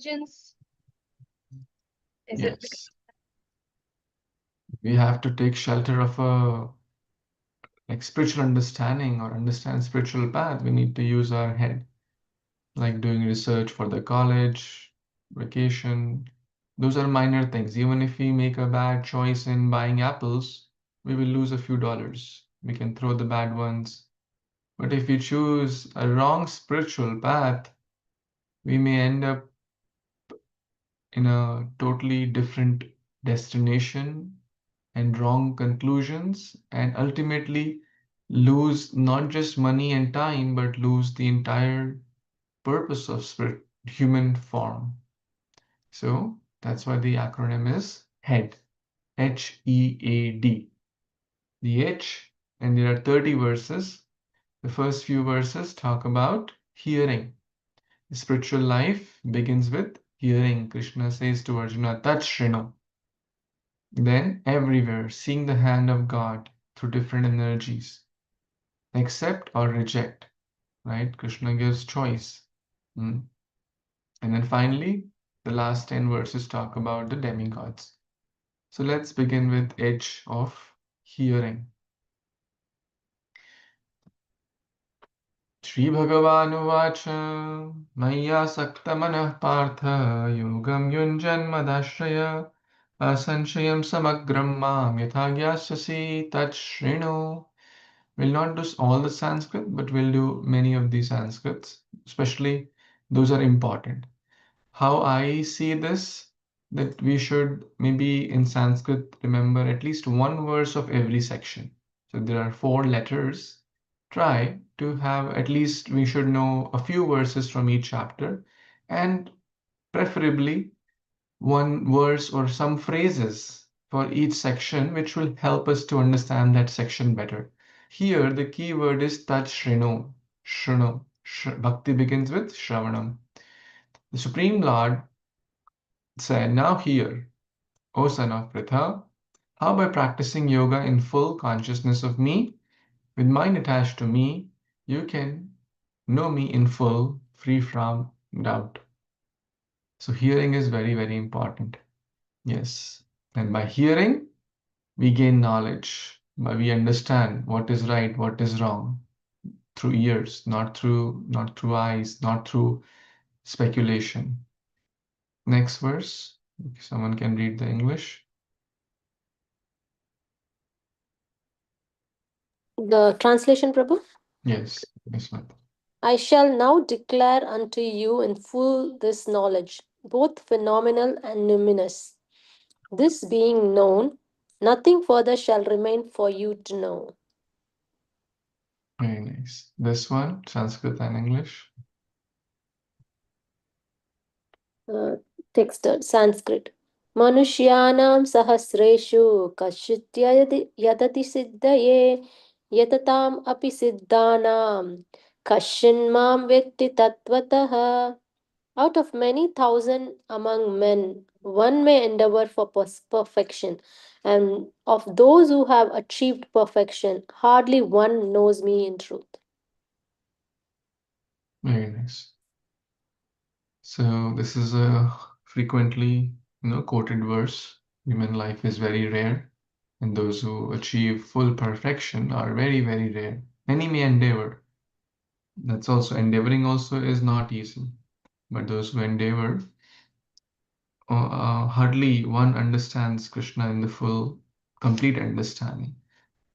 religions? Is it Yes. We have to take shelter of a spiritual understanding or understand spiritual path. We need to use our head, like doing research for the college, vacation. Those are minor things. Even if we make a bad choice in buying apples, we will lose a few dollars. We can throw the bad ones. But if we choose a wrong spiritual path, we may end up in a totally different destination and wrong conclusions, and ultimately lose not just money and time, but lose the entire purpose of spirit, human form. So that's why the acronym is HEAD, HEAD. The H, and there are 30 verses. The first few verses talk about hearing. The spiritual life begins with hearing. Krishna says to Arjuna, Tat Shrinu. Then everywhere, seeing the hand of God through different energies. Accept or reject, right? Krishna gives choice. Mm. And then finally, the last 10 verses talk about the demigods. So let's begin with edge of hearing. Shri Bhagavanuvacha Maya Sakta Manah Partha Yogam Yunjanmadashraya Asanshayam Samagram Mam Yathagyasasi Tat Shrinu. We'll not do all the Sanskrit, but we'll do many of these Sanskrits, especially those are important. How I see this, that we should maybe in Sanskrit remember at least one verse of every section. So there are 4 letters. Try to have at least we should know a few verses from each chapter, and preferably one verse or some phrases for each section, which will help us to understand that section better. Here, the key word is tat shrinu. Shrinu. Bhakti begins with Shravanam. The Supreme Lord said, Now hear, O son of Pritha, how by practicing yoga in full consciousness of me, with mind attached to me, you can know me in full, free from doubt. So, hearing is very, very important. Yes. And by hearing, we gain knowledge, but we understand what is right, what is wrong through ears, not through eyes, not through speculation. Next verse. If someone can read the English. The translation, Prabhu. Yes, Bismillah. I shall now declare unto you in full this knowledge, both phenomenal and numinous. This being known, nothing further shall remain for you to know. Very nice. This one, Sanskrit and English. Text Sanskrit. Manushyanam sahasreshu kashit yadati siddhaye yatatam api siddhanam kashin mam vetti tatvatah. Out of many thousand among men, one may endeavor for perfection, and of those who have achieved perfection, hardly one knows me in truth. Very nice. So this is a frequently, quoted verse. Human life is very rare, and those who achieve full perfection are very, very rare. Many may endeavor. That's also endeavoring also is not easy. But those who endeavor, hardly one understands Krishna in the full, complete understanding.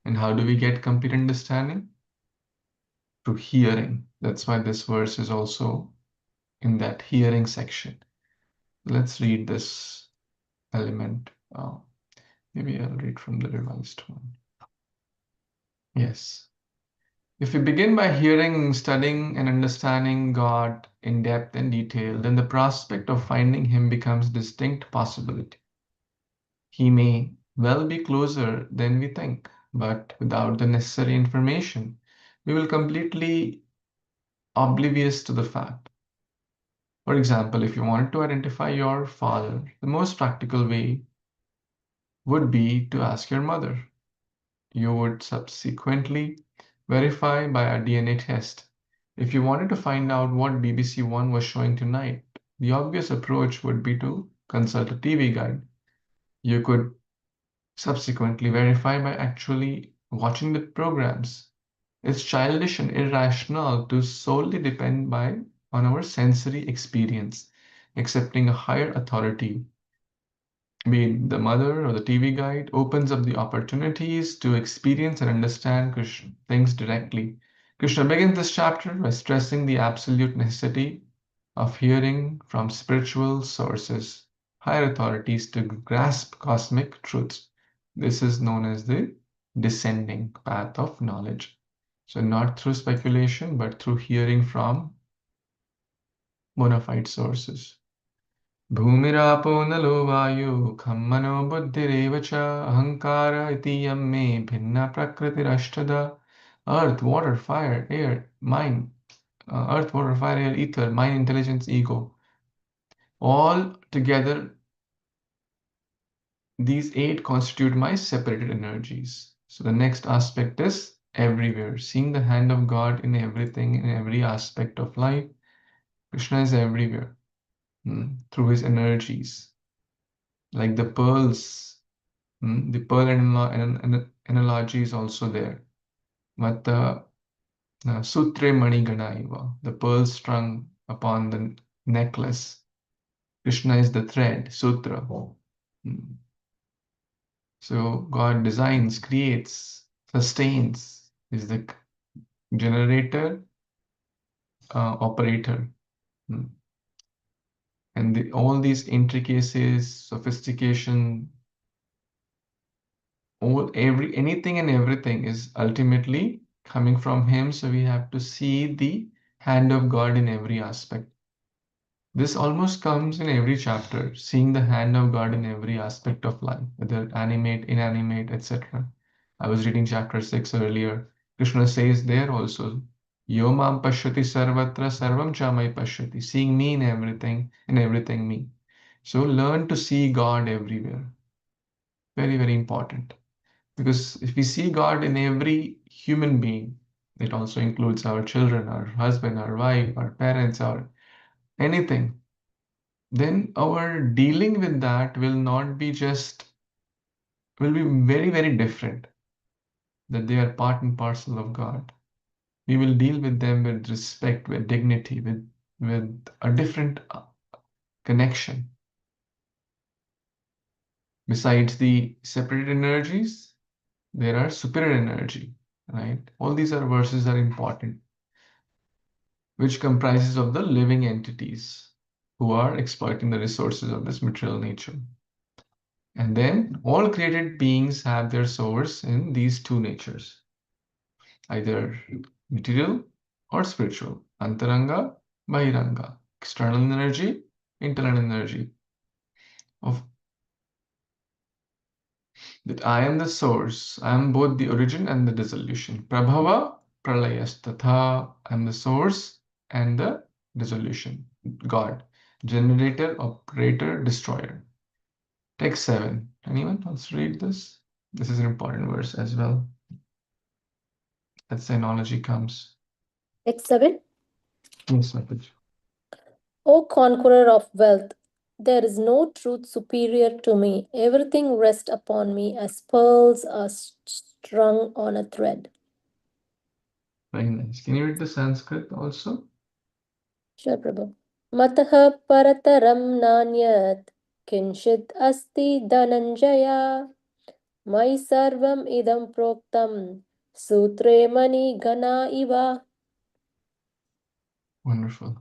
And how do we get complete understanding? Through hearing. That's why this verse is also in that hearing section. Let's read this element. Maybe I'll read from the revised one. Yes. If we begin by hearing, studying, and understanding God in depth and detail, then the prospect of finding Him becomes a distinct possibility. He may well be closer than we think, but without the necessary information, we will completely oblivious to the fact. For example, if you wanted to identify your father, the most practical way would be to ask your mother. You would subsequently verify by a DNA test. If you wanted to find out what BBC One was showing tonight, the obvious approach would be to consult a TV guide. You could subsequently verify by actually watching the programs. It's childish and irrational to solely depend on our sensory experience, accepting a higher authority, be it the mother or the TV guide, opens up the opportunities to experience and understand Krishna things directly. Krishna begins this chapter by stressing the absolute necessity of hearing from spiritual sources, higher authorities to grasp cosmic truths. This is known as the descending path of knowledge. So, not through speculation, but through hearing from bona fide sources. भूमिरापो नलो वायु खं मनो बुद्धिरेव च अहंकार इति यं मे भिन्ना प्रकृतिरष्टधा. Earth, water, fire, air, mind, earth, water, fire, air, ether, mind, intelligence, ego. All together, these 8 constitute my separated energies. So the next aspect is everywhere, seeing the hand of God in everything, in every aspect of life. Krishna is everywhere through his energies, like the pearls. The pearl analogy is also there. Mata sutre mani ganaiva, the pearl strung upon the necklace. Krishna is the thread, sutra. So God designs, creates, sustains, is the generator, operator. And all these intricacies, sophistication, anything and everything is ultimately coming from him. So we have to see the hand of God in every aspect. This almost comes in every chapter, seeing the hand of God in every aspect of life, whether animate, inanimate, etc. I was reading chapter 6 earlier. Krishna says there also, Yo mam pashyati sarvatra sarvam chamai pashyati, seeing me in everything me. So learn to see God everywhere. Very, very important. Because if we see God in every human being, it also includes our children, our husband, our wife, our parents, our anything, then our dealing with that will be very, very different. That they are part and parcel of God. We will deal with them with respect, with dignity, with a different connection. Besides the separated energies, there are superior energy, right? All these verses are important, which comprises of the living entities who are exploiting the resources of this material nature. And then all created beings have their source in these 2 natures, either material or spiritual, antaranga, bahiranga, external energy, internal energy. Of that I am the source, I am both the origin and the dissolution. Prabhava, pralayastatha, I am the source and the dissolution. God, generator, operator, destroyer. Text 7. Anyone else read this? This is an important verse as well. That's the analogy comes. Text 7. Yes, Maharaj. O conqueror of wealth, there is no truth superior to me. Everything rests upon me as pearls are strung on a thread. Very nice. Can you read the Sanskrit also? Sure, Prabhu. Matah parataram nanyat kinshit asti dhananjaya mai sarvam idam proktam sutre mani gana iva. Wonderful.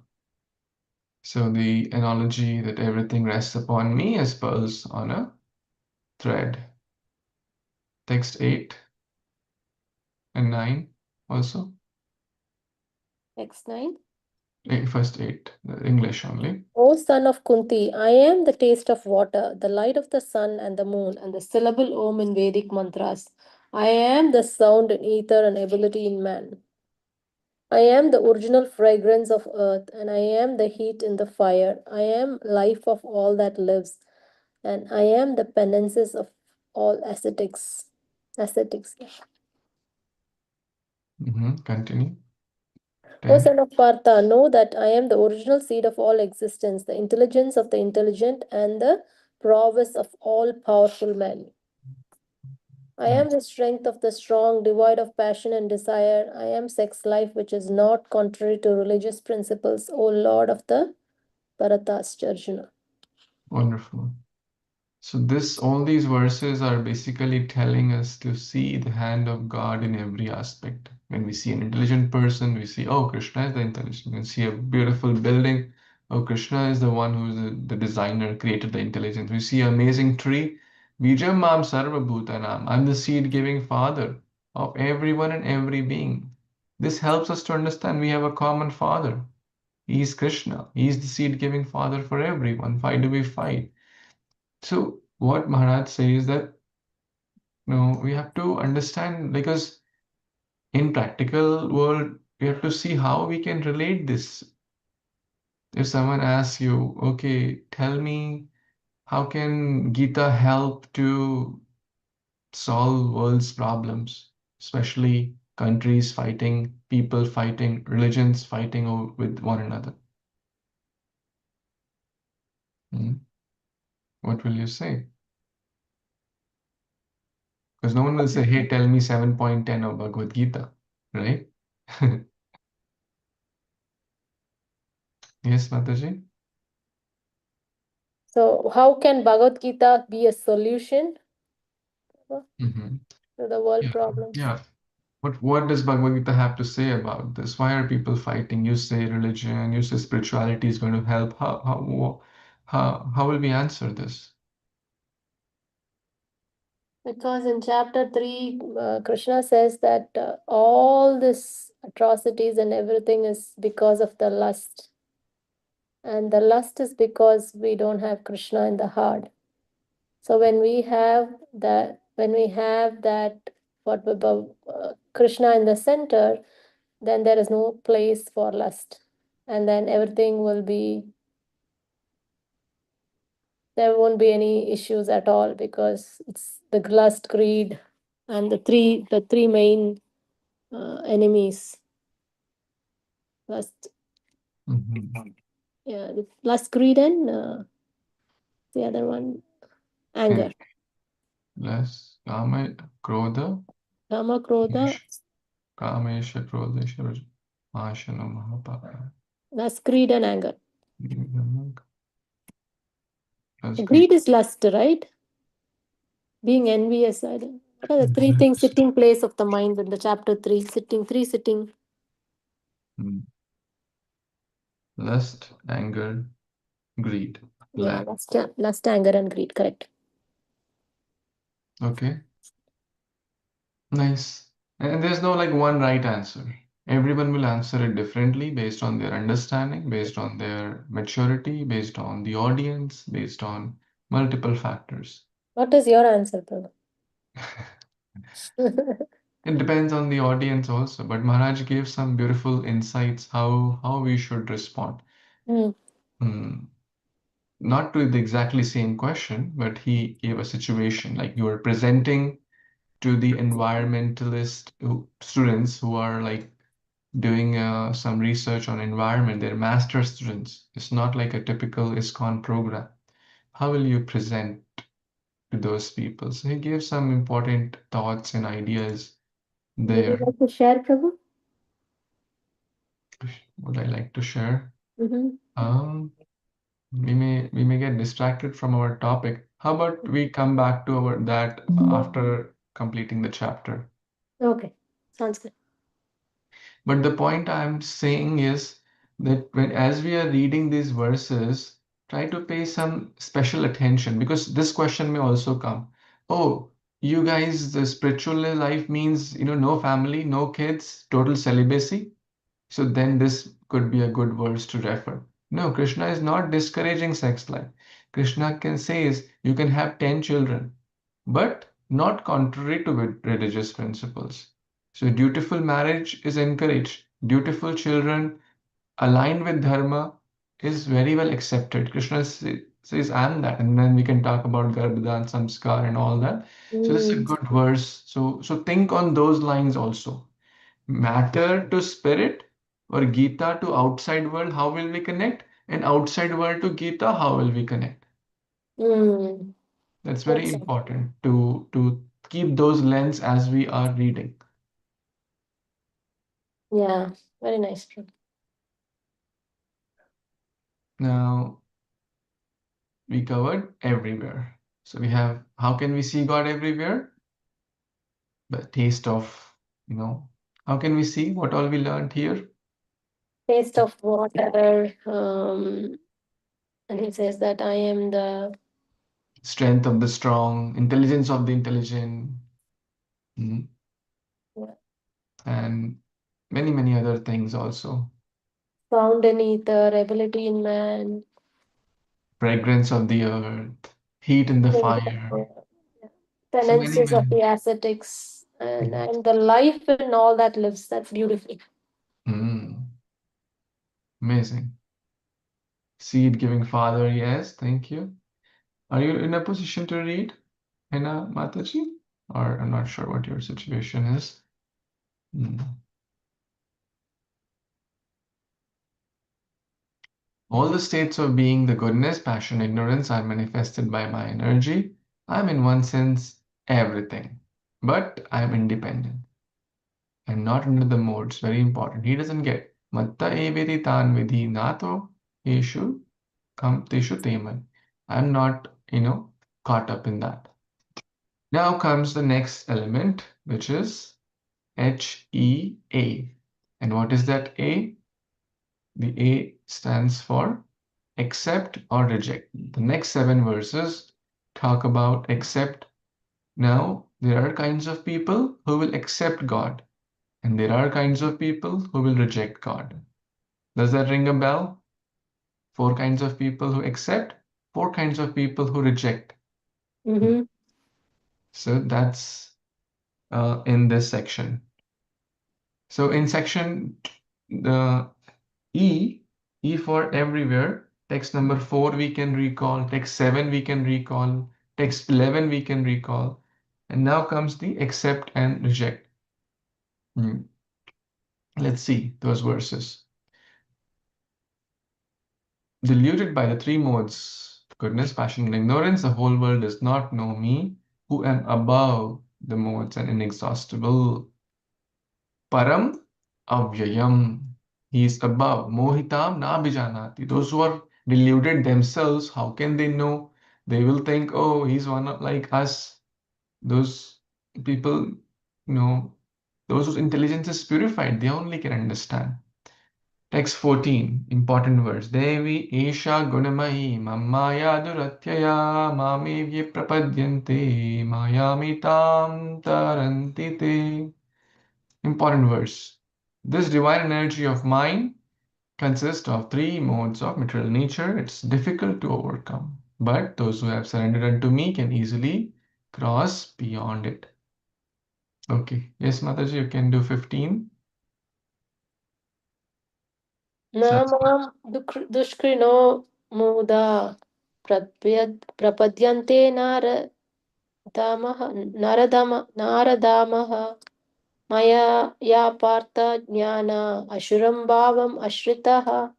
So the analogy that everything rests upon me as pearls on a thread. Text 8 and 9 also. Text 9. First 8, the English only. O son of Kunti, I am the taste of water, the light of the sun and the moon, and the syllable Om in Vedic mantras. I am the sound in ether and ability in man. I am the original fragrance of earth, and I am the heat in the fire. I am life of all that lives, and I am the penances of all ascetics. Ascetics. Continue. O Okay. son of Partha, know that I am the original seed of all existence, the intelligence of the intelligent, and the prowess of all powerful men. I am Nice. the strength of the strong, devoid of passion and desire. I am sex life, which is not contrary to religious principles, O Lord of the Bharatas, Arjuna. Wonderful. So all these verses are basically telling us to see the hand of God in every aspect. When we see an intelligent person, we see, oh, Krishna is the intelligent. When we see a beautiful building, oh, Krishna is the one who's the designer, created the intelligence. We see an amazing tree, Bijam Mam Sarva Bhutanam. I'm the seed-giving father of everyone and every being. This helps us to understand we have a common father. He is Krishna. He is the seed-giving father for everyone. Why do we fight? So what Maharaj says that we have to understand because in practical world we have to see how we can relate this. If someone asks you, okay, tell me how can Gita help to solve world's problems, especially countries fighting, people fighting, religions fighting with one another. Hmm? What will you say? Because no one will say, hey, tell me 7.10 of Bhagavad Gita, right? Yes, Mataji? So, how can Bhagavad Gita be a solution Mm-hmm. to the world Yeah, problems? yeah. What does Bhagavad Gita have to say about this? Why are people fighting? You say religion, you say spirituality is going to help. How will we answer this? Because in chapter 3, Krishna says that all this atrocities and everything is because of the lust. And the lust is because we don't have Krishna in the heart. So when we have that Krishna in the center, then there is no place for lust. And then everything will be, there won't be any issues at all because it's the lust, greed, and the three main enemies. Lust, Mm-hmm. yeah, lust, greed, and the other one, anger. Less Kama, Krodha, Kama, Krodha, Ish, Kamesha, Krodesha, Ashana, Mahapapa. lust, greed, and anger. That's great. Greed is lust, right? Being envious. I don't. What are the three things sitting place of the mind in the chapter 3? Sitting. Mm. Lust, anger, greed, Yeah, lack. lust, anger, and greed. Correct. Okay, nice. And there's no like one right answer. Everyone will answer it differently based on their understanding, based on their maturity, based on the audience, based on multiple factors. What is your answer, Prabhu? It depends on the audience also, but Maharaj gave some beautiful insights how we should respond. Hmm. Hmm. Not to the exactly same question, but he gave a situation like you were presenting to the environmentalist students who are like doing some research on environment. They're master students. It's not like a typical ISKCON program. How will you present to those people? So he gave some important thoughts and ideas Would you there. like to share, Prabhu? Would I like to share? Mm-hmm. Um, we may get distracted from our topic. How about we come back to our that after completing the chapter? Okay, sounds good. But the point I'm saying is that as we are reading these verses, try to pay some special attention because this question may also come. Oh, you guys, the spiritual life means, no family, no kids, total celibacy. So then this could be a good verse to refer. No, Krishna is not discouraging sex life. Krishna can says you can have 10 children, but not contrary to religious principles. So dutiful marriage is encouraged. Dutiful children aligned with dharma is very well accepted. Krishna says, I'm that. And then we can talk about Garbhadan, Samskar and all that. So this is a Mm. good verse. So think on those lines also. Matter to spirit, or Gita to outside world, how will we connect? And outside world to Gita, how will we connect? Mm. That's very That's important to keep those lens as we are reading. yeah, very nice. Now we covered everywhere. So we have how can we see God everywhere? The taste of, how can we see what all we learned here? Taste of water. And he says that I am the Strength of the strong, intelligence of the intelligent, mm, yeah, and many, many other things also. sound in ether, ability in man, Fragrance of the earth, heat in the fire. So many, tendencies of many. the ascetics, Mm. and the life and all that lives. That's beautiful. Amazing. Seed giving father, yes, thank you. Are you in a position to read, Hina Mataji? Or I'm not sure what your situation is. Mm. All the states of being, the goodness, passion, ignorance are manifested by my energy. I'm in one sense everything, but I'm independent. I'm not under the modes. Very important. He doesn't get matta eviti tan vidhi nato eshu kam teshu teman. I'm not, caught up in that. Now comes the next element, which is HEA. And what is that A? The A stands for accept or reject. The next 7 verses talk about accept. Now, there are kinds of people who will accept God, and there are kinds of people who will reject God. Does that ring a bell? 4 kinds of people who accept, 4 kinds of people who reject. Mm-hmm. So that's in this section. So in section the E for everywhere, text number 4 we can recall, text 7 we can recall, text 11 we can recall, and now comes the accept and reject. Let's see those verses. Deluded by the 3 modes, goodness, passion, and ignorance, the whole world does not know me, who am above the modes and inexhaustible. Param avyayam. He is above. Mohitam na bijanati. Those who are deluded themselves, how can they know? They will think, oh, he's one like us. Those people, those whose intelligence is purified, they only can understand. Text 14, important verse. Devi Esha Gunamahi Mamaya Duratyaya Mamevye Prapadyante Mayamitam Tarantite. Important verse. This divine energy of mine consists of 3 modes of material nature. It's difficult to overcome, but those who have surrendered unto me can easily cross beyond it. Okay. Yes, Mataji, you can do 15. Namam dushkrino muda prapadyante naradamaha maya ya partha jnana ashuram bhavam ashritaha.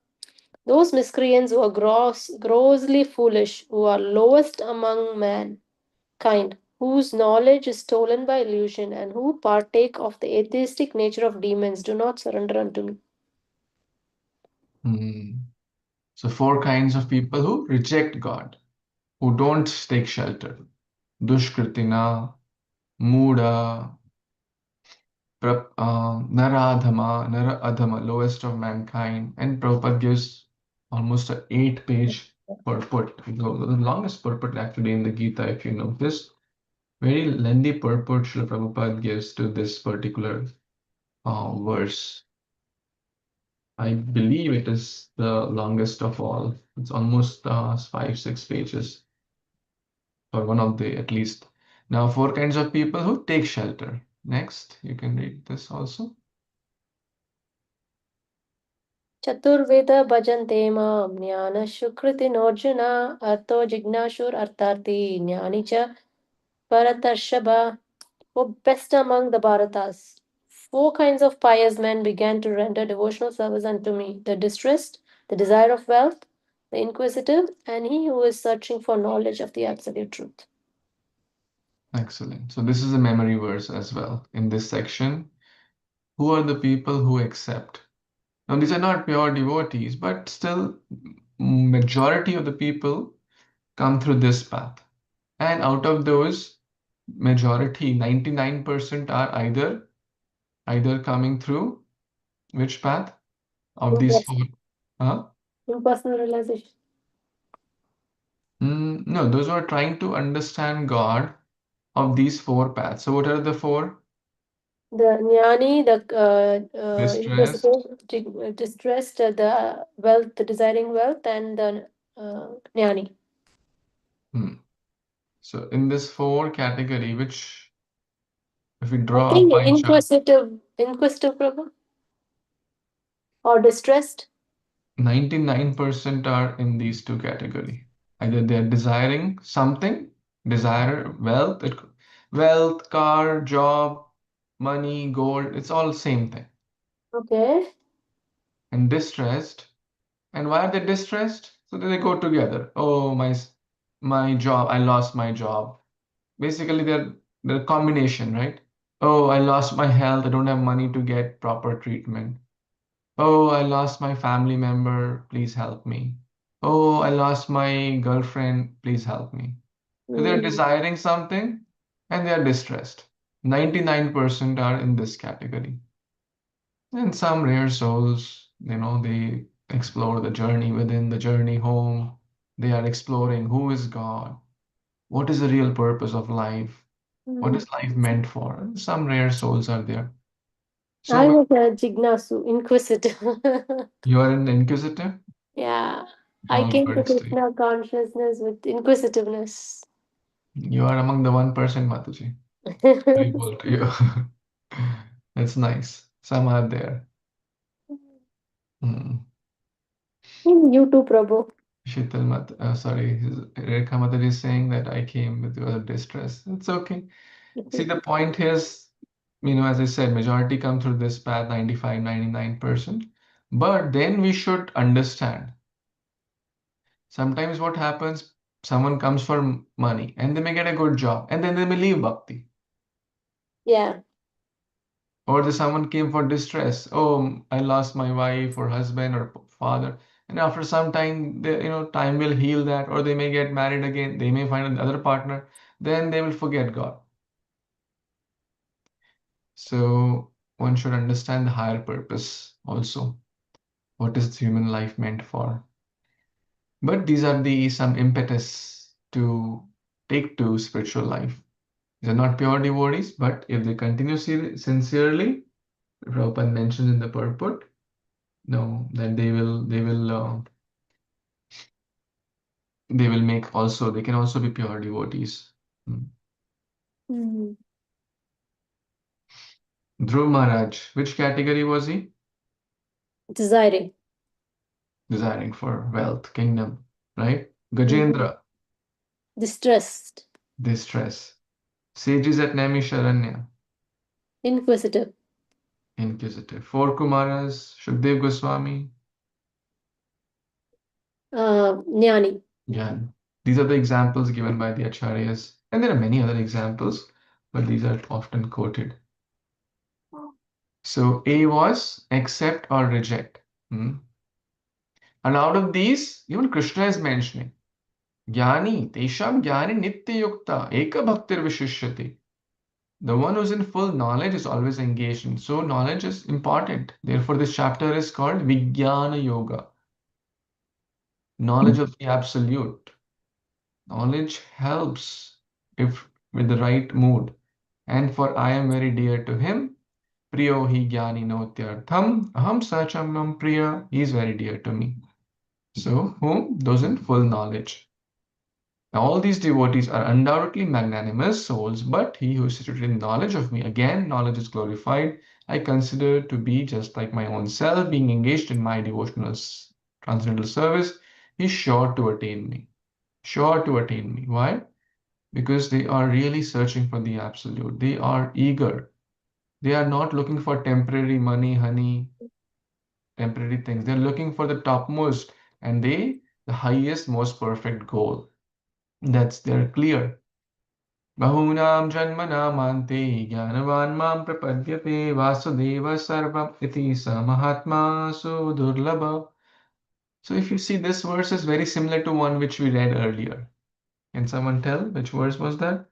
Those miscreants who are grossly foolish, who are lowest among mankind, whose knowledge is stolen by illusion, and who partake of the atheistic nature of demons, do not surrender unto me. So 4 kinds of people who reject God, who don't take shelter. Dushkritina, Muda, Naradhama, Nara Adhama, lowest of mankind. And Prabhupada gives almost an 8-page purport, the longest purport actually in the Gita, if you notice. Very lengthy purport Srila Prabhupada gives to this particular verse. I believe it is the longest of all. It's almost 5-6 pages, or one of the at least. Now, 4 kinds of people who take shelter. Next, you can read this also. Chaturveda bhajante mam jnana shukriti norjuna arto jignashur artharthi jnani cha paratarshaba. Oh, best among the Bharatas, four kinds of pious men began to render devotional service unto me: the distressed, the desire of wealth, the inquisitive, and he who is searching for knowledge of the absolute truth. Excellent. So this is a memory verse as well in this section. Who are the people who accept? Now, these are not pure devotees, but still, majority of the people come through this path. And out of those, majority, 99% are either coming through which path of these four? Huh? Impersonal realization. No, those who are trying to understand God of these four paths. So what are the four? The jnani, the Distressed. inquisitive, distressed, the wealth, the desiring wealth, and the jnani. Hmm. So in this four category, which if we I draw a think pie chart, inquisitive, Prabhu, or distressed. 99% are in these two category. Either they're desiring something, desire wealth, wealth, car, job, money, gold, it's all same thing. Okay. And distressed. And why are they distressed? So that they go together. Oh, my job, I lost my job. Basically, they're a combination, right? Oh, I lost my health. I don't have money to get proper treatment. Oh, I lost my family member. Please help me. Oh, I lost my girlfriend. Please help me. So they're Mm. desiring something and they're distressed. 99% are in this category. And some rare souls, they explore the journey within, the journey home. They are exploring who is God, what is the real purpose of life, what Mm. is life meant for. Some rare souls are there. I So was a jignasu, inquisitive. you are an inquisitive? Yeah, I All came to glories to you. Krishna consciousness with inquisitiveness. You are among the 1%, Mataji. Very cool to you. That's nice. Some are there. Hmm. You too, Prabhu. Rekha Mataji is saying that I came with your distress. It's okay. See, the point is, as I said, majority come through this path, 95, 99%. But then we should understand. Sometimes what happens, someone comes for money and they may get a good job and then they may leave bhakti. Yeah. Or someone came for distress. Oh, I lost my wife or husband or father. And after some time, time will heal that, or they may get married again. They may find another partner. Then they will forget God. So one should understand the higher purpose also. What is human life meant for? But these are the some impetus to take to spiritual life. These are not pure devotees, but if they continue sincerely, Prabhupada mentioned in the purport, no, that they will make also, they can also be pure devotees. Hmm. Mm. Dhruv Maharaj, which category was he? Desiring. Desiring for wealth, kingdom, right? Mhm. Gajendra, Distressed. distress. Sages at Naimisharanya, Inquisitive. inquisitive. Four Kumaras, Shukdev Goswami, Jnani. Gyan. These are the examples given by the acharyas. And there are many other examples, but these are often quoted. So A was accept or reject. Hmm. And out of these, even Krishna is mentioning. Jnani, Tesham Jnani Nitya Yukta, Eka Bhaktir Vishishyati. The one who's in full knowledge is always engaged in. So knowledge is important. Therefore, this chapter is called Vijnana Yoga. Knowledge of the absolute. Knowledge helps if with the right mood. And for I am very dear to him. Priyo hi jnani notyartham. Aham sachamam priya. He is very dear to me. So, whom? Those in full knowledge. Now, all these devotees are undoubtedly magnanimous souls, but he who is situated in knowledge of me, again, knowledge is glorified, I consider to be just like my own self, being engaged in my devotional transcendental service, is sure to attain me. Sure to attain me. Why? Because they are really searching for the absolute. They are eager. They are not looking for temporary money, honey, temporary things. They're looking for the topmost and the highest, most perfect goal. They're clear. Bahunam janmanamante jnanavan mam prapadyate vasudeva sarvam iti sa mahatma sudurlabha. So if you see, this verse is very similar to one which we read earlier. Can someone tell which verse was that?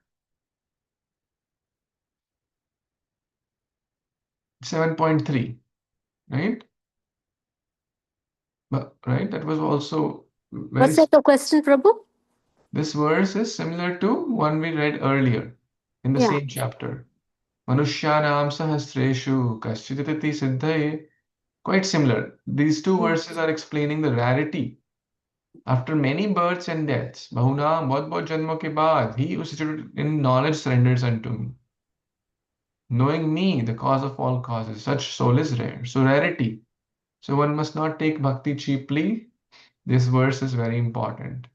7.3, right? Right, that was also very. What's the question, Prabhu? This verse is similar to one we read earlier in the Yeah. same chapter. Manushyanam sahasreshu kaschiditati siddhaye. Quite similar. These two verses are explaining the rarity. After many births and deaths, bahunam bahut janmo ke baad, he who is situated in knowledge surrenders unto me. Knowing me, the cause of all causes, such soul is rare. So rarity. So one must not take bhakti cheaply. This verse is very important.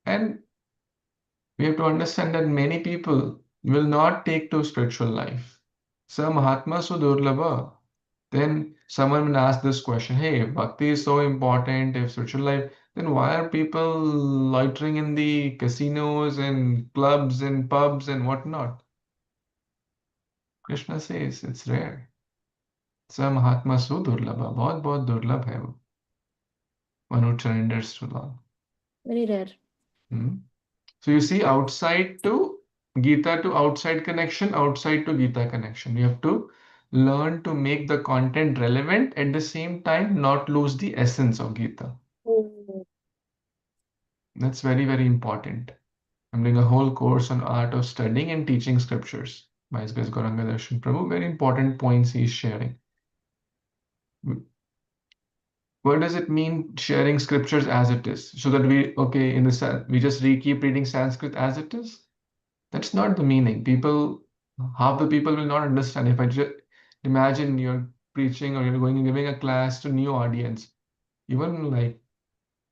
And we have to understand that many people will not take to spiritual life. Sa Mahatma Sudurlabha. Then someone will ask this question, hey, if bhakti is so important, if spiritual life, then why are people loitering in the casinos and clubs and pubs and whatnot? Krishna says it's rare. Sa Mahatma Sudurlabha. बहुत दुर्लभ है वो. One who surrenders to Lord. Very rare. So you see, outside to Gita to outside connection, outside to Gita connection. You have to learn to make the content relevant, at the same time not lose the essence of Gita. That's very, very important. I'm doing a whole course on art of studying and teaching scriptures by His Grace Gauranga Darshan Prabhu. Very important points he's sharing. What does it mean sharing scriptures as it is? So that we just keep reading Sanskrit as it is? That's not the meaning. Half the people will not understand. If I just imagine you're preaching or you're going and giving a class to new audience, even like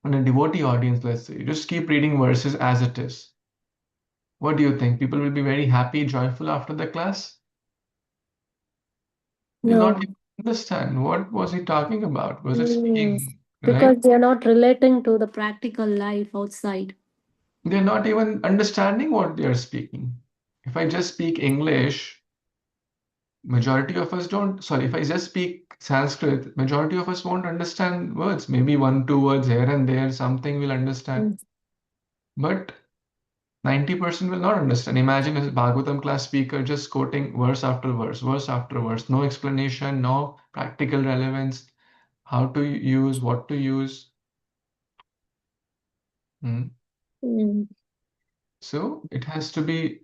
in a devotee audience, let's say, you just keep reading verses as it is. What do you think? People will be very happy, joyful after the class? They'll No. not even understand what was he talking about. Was it Mm, speaking, because right? they are not relating to the practical life outside. They're not even understanding what they are speaking. If I just speak English, majority of us don't, sorry, if I just speak Sanskrit, majority of us won't understand words. Maybe one, two words here and there, something we'll understand. But 90% will not understand. Imagine a Bhagavatam class speaker just quoting verse after verse after verse, no explanation, no practical relevance, how to use, what to use. So it has to be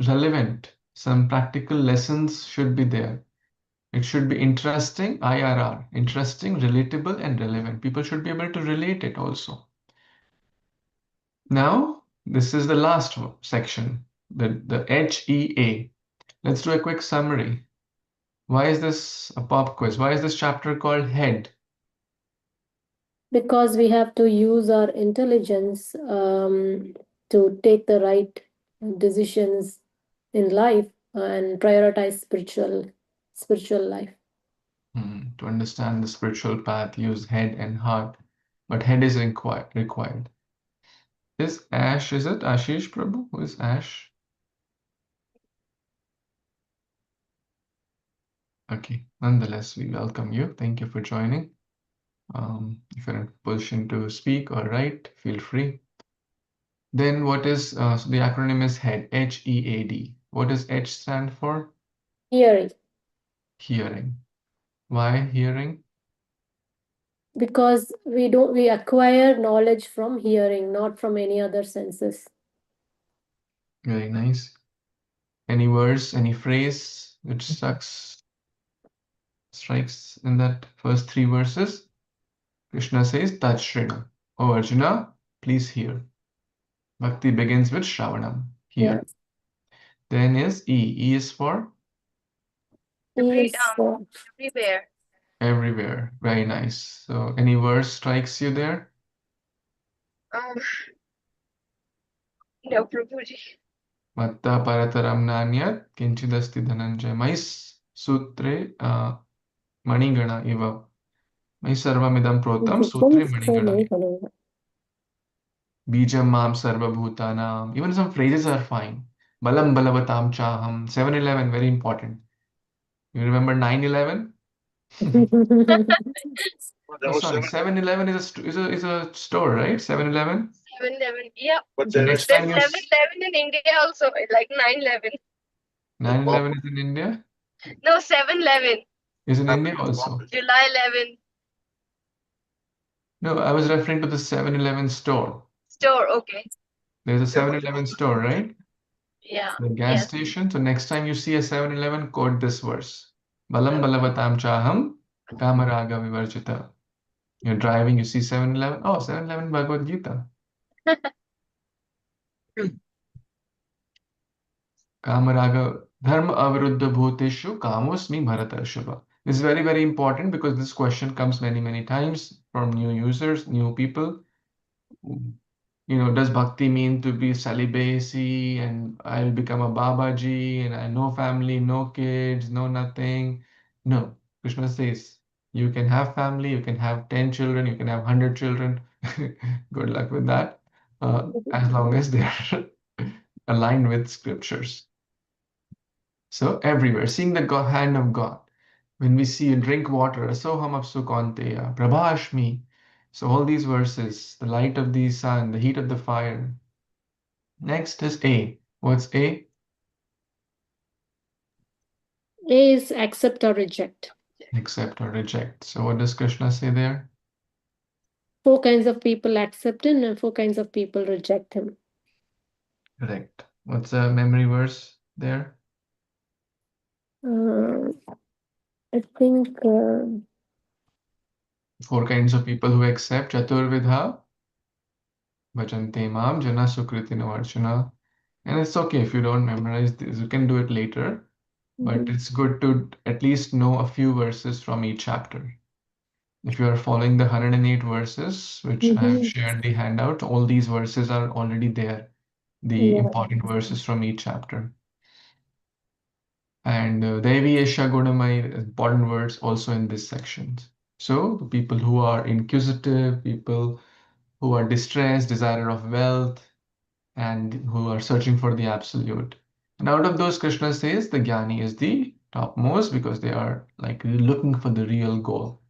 relevant. Some practical lessons should be there. It should be interesting, IRR, interesting, relatable, and relevant. People should be able to relate it also. Now, this is the last section, the HEA. Let's do a quick summary. Why is this a pop quiz? Why is this chapter called Head? Because we have to use our intelligence to take the right decisions in life and prioritize spiritual life. To understand the spiritual path, use head and heart, but head is required. Is it Ashish Prabhu? Who is Ash? Okay, nonetheless, we welcome you. Thank you for joining. If you're in a position to speak or write, feel free. Then what is, so the acronym is HEAD, H-E-A-D. What does H stand for? Hearing. Hearing. Why hearing? Because we acquire knowledge from hearing, not from any other senses. Very nice. Any verse, any phrase which strikes in that first three verses? Krishna says, Tachrina. Oh Arjuna, please hear. Bhakti begins with Shravanam. Hear. Yes. Then is E. E is for Everywhere. everywhere. Very nice. So any verse strikes you there? No, Prabhuji. Matta parataram nanyat kinchidasti dhananjay. Mais sutre manigana iva. Mais sarvamidam protam sutre manigana. Bijam mam sarvabhutanam. Even some phrases are fine. Balam balavatam chaham. 7-Eleven, very important. You remember 9/11? Oh, sorry, 7-Eleven is a store, right? 7-Eleven. 7-Eleven. Yeah. So next time There's 7-Eleven in India also, like 9-11. 9/11 is in India. No, 7-Eleven. Is in India also. July 11 No, I was referring to the 7-Eleven store. store. Okay. There's a 7-Eleven store, right? Yeah. The gas Yes. station. So next time you see a 7-Eleven, quote this verse. Balam balavatam chaham kamaraga vivarjita. You're driving, you see 7-Eleven. Oh, 7-Eleven Bhagavad Gita. Kamaraga dharma avaruddha bhuteshu kamosmi bharatarshava. This is very, very important because this question comes many, many times from new users, new people. Does bhakti mean to be celibacy and I'll become a Babaji and I no family, no kids, no nothing? No. Krishna says you can have family, you can have 10 children, you can have 100 children. Good luck with that. As long as they are aligned with scriptures. So everywhere, seeing the hand of God. When we see drink water, asoham apsu kaunteya, prabhashmi. So all these verses, the light of the sun, the heat of the fire. Next is A. What's A? A is accept or reject. Accept or reject. So what does Krishna say there? 4 kinds of people accept him and 4 kinds of people reject him. Correct. What's the memory verse there? I think 4 kinds of people who accept. Chaturvidha bhajante mam jana sukritina varchana. And it's okay if you don't memorize this. You can do it later. But it's good to at least know a few verses from each chapter. If you are following the 108 verses, which I have shared the handout, all these verses are already there. The important verses from each chapter. And Devi Esha Gunamai, important words also in this section. So the people who are inquisitive, people who are distressed, desire of wealth, and who are searching for the absolute. And out of those, Krishna says the Jnani is the topmost because they are like looking for the real goal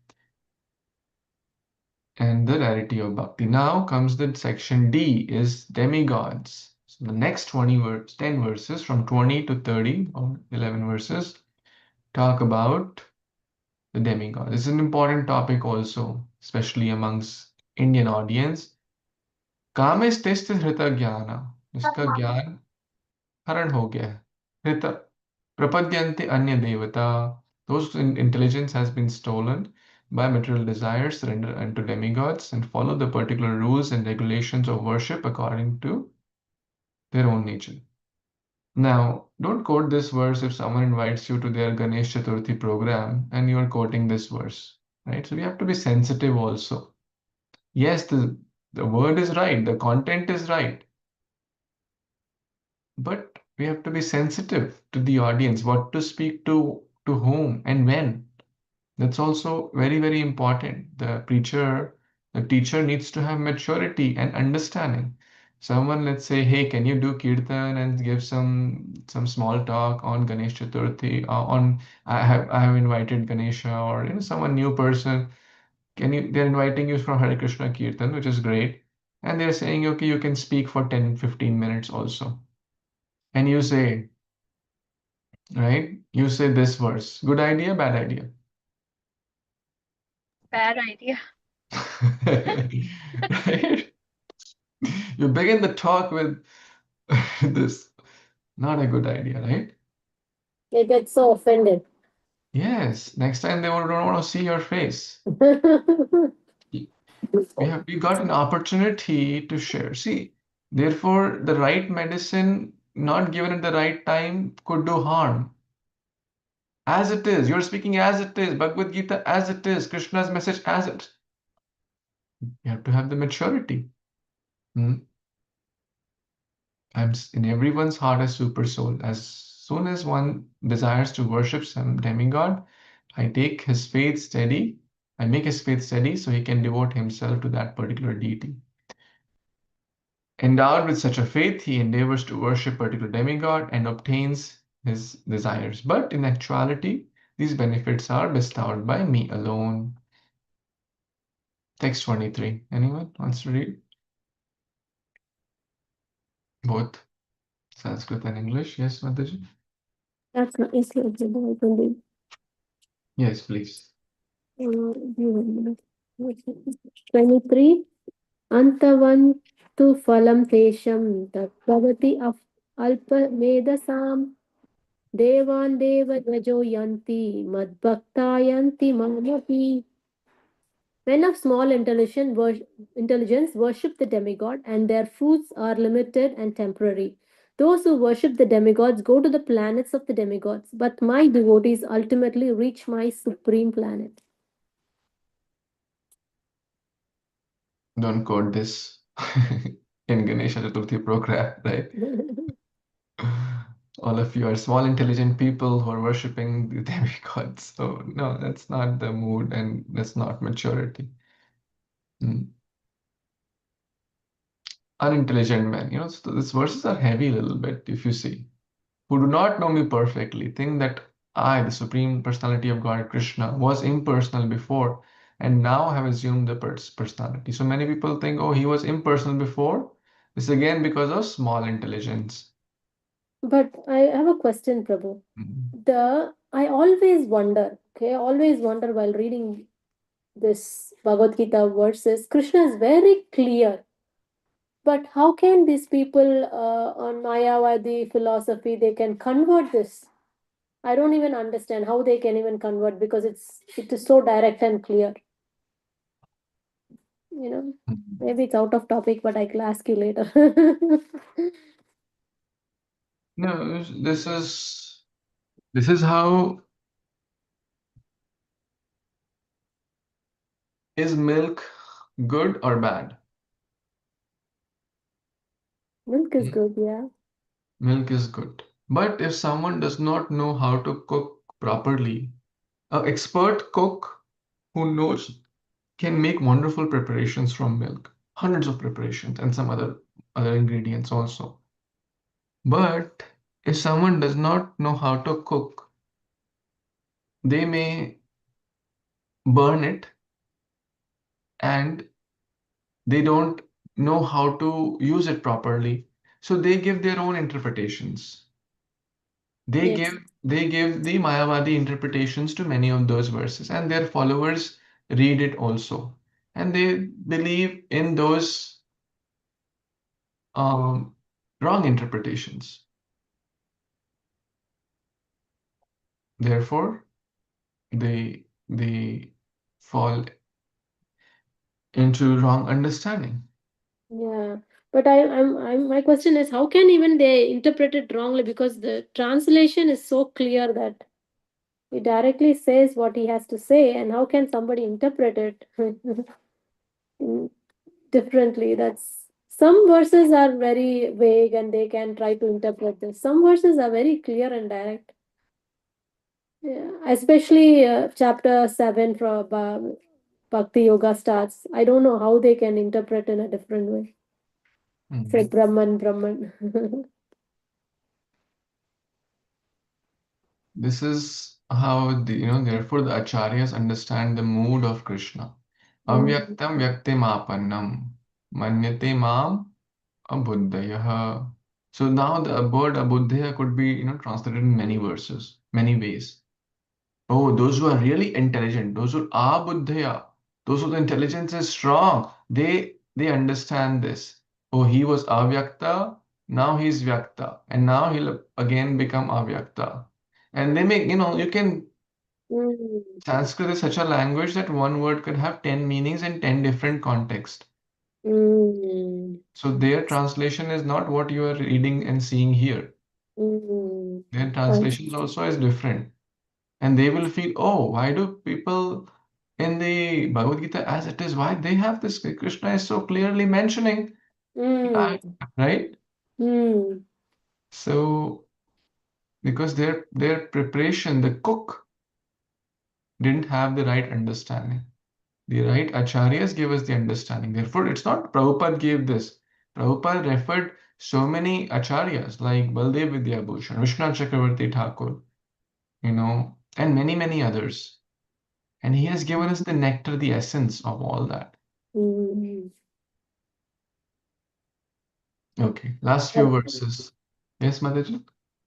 and the rarity of bhakti. Now comes the section D is demigods. So the next 10 verses from 20 to 30 or 11 verses talk about the demigods. This is an important topic also, especially amongst Indian audience. Kames testis hrita jnana. जिसका ज्ञान हरण हो गया है. Hrita. Prapadyante anya devata. Those intelligence has been stolen by material desires, surrender unto demigods, and follow the particular rules and regulations of worship according to their own nature. Now, don't quote this verse if someone invites you to their Ganesh Chaturthi program and you are quoting this verse, right? So we have to be sensitive also. Yes, the word is right, the content is right, but we have to be sensitive to the audience, what to speak to whom, and when. That's also very, very important. The teacher needs to have maturity and understanding. Someone, let's say, hey, can you do kirtan and give some small talk on Ganesh Chaturthi? On I have invited Ganesha or someone new person. They're inviting you from Hare Krishna Kirtan, which is great. And they're saying, okay, you can speak for 10, 15 minutes also. And you say, right? You say this verse. Good idea, bad idea? Bad idea. Right? You begin the talk with this. Not a good idea, right? They get so offended. Yes. Next time they don't want to see your face. We got an opportunity to share. See, therefore, the right medicine not given at the right time could do harm. As it is, you're speaking as it is, Bhagavad Gita as it is, Krishna's message as it. You have to have the maturity. Hmm? In everyone's heart a super soul. As soon as one desires to worship some demigod, I take his faith steady. I make his faith steady so he can devote himself to that particular deity. Endowed with such a faith, he endeavors to worship particular demigod and obtains his desires. But in actuality, these benefits are bestowed by me alone. Text 23. Anyone wants to read? Both Sanskrit and English. Yes, Mataji? That's not, yes, yes, I can read. Yes, please. Give me 1 minute. 23. Antavantu phalam tesham tattvavati alpavedasam devan deva yajo yanti madbhakta yanti mamapi. Men of small intelligence worship the demigod, and their foods are limited and temporary. Those who worship the demigods go to the planets of the demigods, but my devotees ultimately reach my supreme planet. Don't quote this in Ganesha Chaturthi program, right? All of you are small, intelligent people who are worshipping the demigods. So, no, that's not the mood and that's not maturity. Unintelligent men. So these verses are heavy a little bit, if you see. Who do not know me perfectly, think that I, the Supreme Personality of God, Krishna, was impersonal before and now have assumed the personality. So many people think, oh, he was impersonal before. This again because of small intelligence. But I have a question, Prabhu. Mhm. I always wonder, okay, always wonder while reading this Bhagavad Gita verses, Krishna is very clear. But how can these people on Mayavadi philosophy they can convert this? I don't even understand how they can even convert because it is so direct and clear. Mhm. Maybe it's out of topic, but I'll ask you later. No, this is how is milk good or bad? Milk is Hmm? good, yeah. Milk is good. But if someone does not know how to cook properly, an expert cook who knows can make wonderful preparations from milk, hundreds of preparations and some other ingredients also. But if someone does not know how to cook, they may burn it and they don't know how to use it properly. So they give their own interpretations. They Yes. give they give the Mayavadi interpretations to many of those verses, and their followers read it also, and they believe in those um, wrong interpretations. Therefore, they fall into wrong understanding. Yeah, but my question is, how can even they interpret it wrongly? Because the translation is so clear that he directly says what he has to say, and how can somebody interpret it in- differently? That's some verses are very vague, and they can try to interpret this. Some verses are very clear and direct. Yeah, especially chapter 7 from Bhakti Yoga starts. I don't know how they can interpret in a different way. Say Mm. Brahman, Brahman. This is how therefore the acharyas understand the mood of Krishna. Mm, Avyaktam vyaktimapannam manyate mam abuddhayah. So now the word abuddhaya could be translated in many verses, many ways. Oh, those who are really intelligent, those who are buddhaya, those whose intelligence is strong, they understand this. Oh, he was avyakta, now he's vyakta, and now he'll again become avyakta. And they make, you can mm, Sanskrit is such a language that one word could have 10 meanings in 10 different contexts. mm, So their translation is not what you are reading and seeing here. mm. Their Right. translations also is different. And they will feel, oh, why do people in the Bhagavad Gita as it is, why they have this? Krishna is so clearly mentioning, Mm, right? mm. So, because their preparation, the cook didn't have the right understanding. The right acharyas gave us the understanding. Therefore, it's not Prabhupada gave this. Prabhupada referred so many acharyas like Baldev Vidyabhushan, Vishwanath Chakravarti Thakur, and many, many others. And he has given us the nectar, the essence of all that. Mm. Okay, last few verses. Yes, Mataji?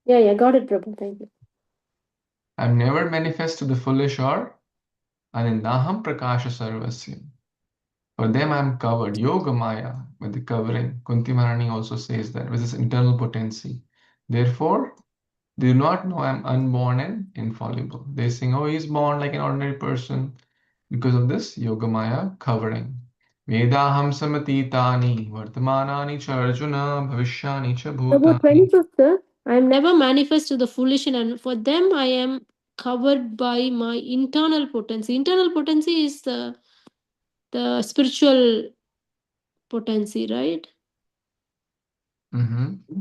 Yeah, got it, Prabhu. Thank you. I'm never manifest to the foolish or anindaham prakasha sarvasya. For them I'm covered, yoga maya, with the covering. Kunti Maharani also says that, with this internal potency. Therefore, they do not know I'm unborn and infallible. They think, oh, he's born like an ordinary person because of this yoga maya covering. Vedaham samatitani vartamanani cha arjuna bhavishyani cha About bhutani. 25th, I am never manifest to the foolish, and for them I am covered by my internal potency. Internal potency is the spiritual potency, right? Mm-hmm.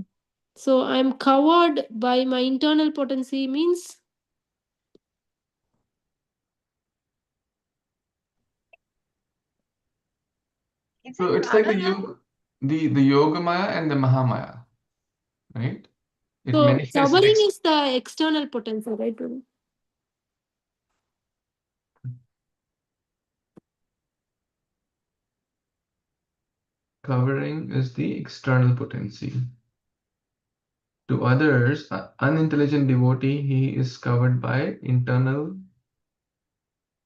So I'm covered by my internal potency means Is So it it's like the Radha? yoga, the yoga maya and the mahamaya, right? It so manifests covering like is the external potency, right? Prabhu? covering is the external potency. To others, unintelligent devotee, he is covered by internal